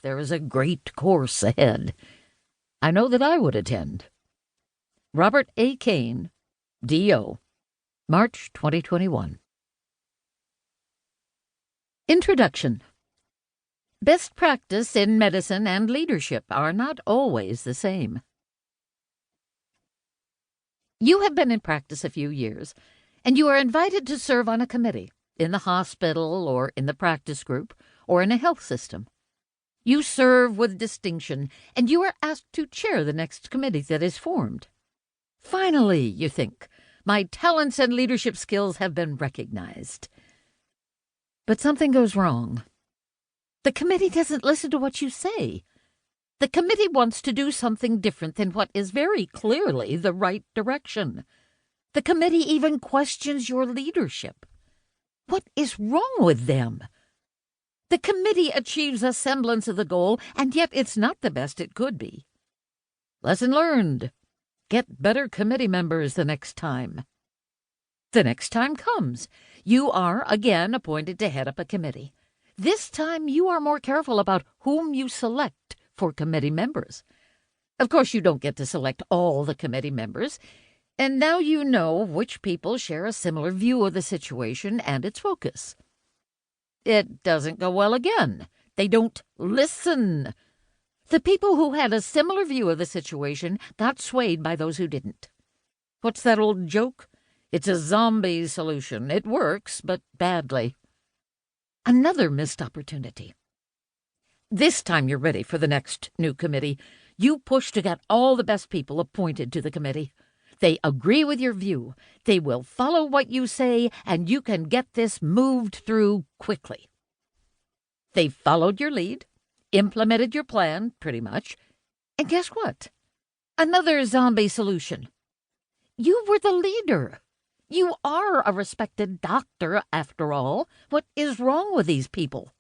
there is a great course ahead. I know that I would attend. Robert A. Kane, D.O., March 2021. Introduction. Best practice in medicine and leadership are not always the same. You have been in practice a few years, and you are invited to serve on a committee in the hospital or in the practice group or in a health system. You serve with distinction, and you are asked to chair the next committee that is formed. Finally, you think, my talents and leadership skills have been recognized. But something goes wrong. The committee doesn't listen to what you say. The committee wants to do something different than what is very clearly the right direction. The committee even questions your leadership. What is wrong with them? The committee achieves a semblance of the goal, and yet it's not the best it could be. Lesson learned. Get better committee members the next time. The next time comes. You are again appointed to head up a committee. This time you are more careful about whom you select for committee members. Of course, you don't get to select all the committee members, and now you know which people share a similar view of the situation and its focus. It doesn't go well again. They don't listen. The people who had a similar view of the situation got swayed by those who didn't. What's that old joke? It's a zombie solution. It works, but badly. Another missed opportunity. This time you're ready for the next new committee. You push to get all the best people appointed to the committee. They agree with your view. They will follow what you say, and you can get this moved through quickly. They followed your lead, implemented your plan, pretty much, and guess what? Another zombie solution. You were the leader. You are a respected doctor, after all. What is wrong with these people?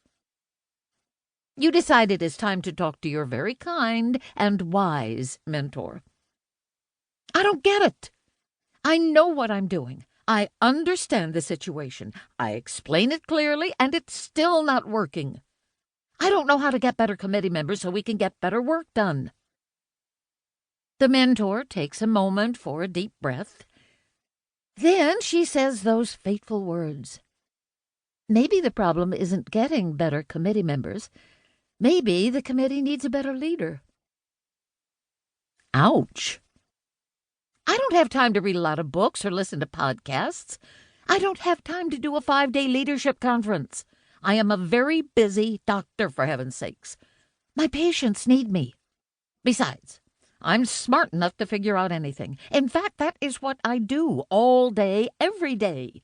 You decide it is time to talk to your very kind and wise mentor. I don't get it. I know what I'm doing. I understand the situation. I explain it clearly, and it's still not working. I don't know how to get better committee members so we can get better work done. The mentor takes a moment for a deep breath. Then she says those fateful words. Maybe the problem isn't getting better committee members. Maybe the committee needs a better leader. Ouch. I don't have time to read a lot of books or listen to podcasts. I don't have time to do a 5-day leadership conference. I am a very busy doctor, for heaven's sakes. My patients need me. Besides, I'm smart enough to figure out anything. In fact, that is what I do all day, every day.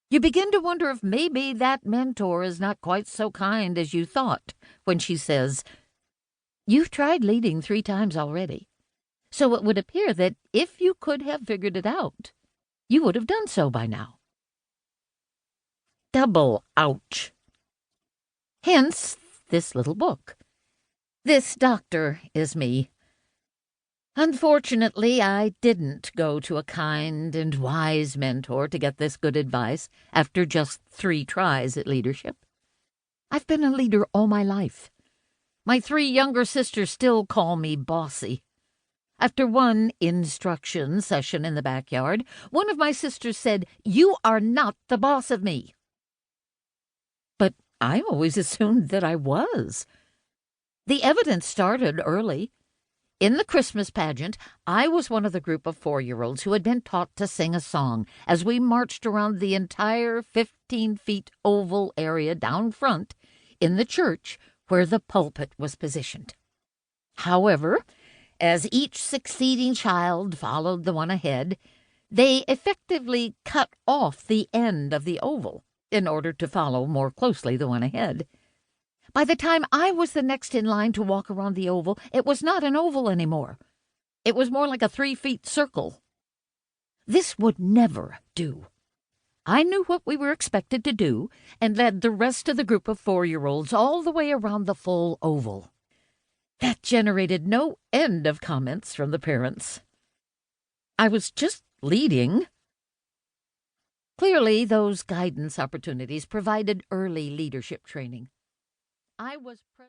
You begin to wonder if maybe that mentor is not quite so kind as you thought when she says, "You've tried leading 3 times already, so it would appear that if you could have figured it out, you would have done so by now." Double ouch. Hence this little book. This doctor is me. Unfortunately, I didn't go to a kind and wise mentor to get this good advice after just 3 tries at leadership. I've been a leader all my life. My 3 younger sisters still call me bossy. After one instruction session in the backyard, one of my sisters said, "You are not the boss of me." But I always assumed that I was. The evidence started early. In the Christmas pageant, I was one of the group of 4-year-olds who had been taught to sing a song as we marched around the entire 15-feet oval area down front in the church where the pulpit was positioned. However, as each succeeding child followed the one ahead, they effectively cut off the end of the oval in order to follow more closely the one ahead. By the time I was the next in line to walk around the oval, it was not an oval anymore. It was more like a 3-foot circle. This would never do. I knew what we were expected to do and led the rest of the group of 4-year-olds all the way around the full oval. That generated no end of comments from the parents. I was just leading. Clearly, those guidance opportunities provided early leadership training. I was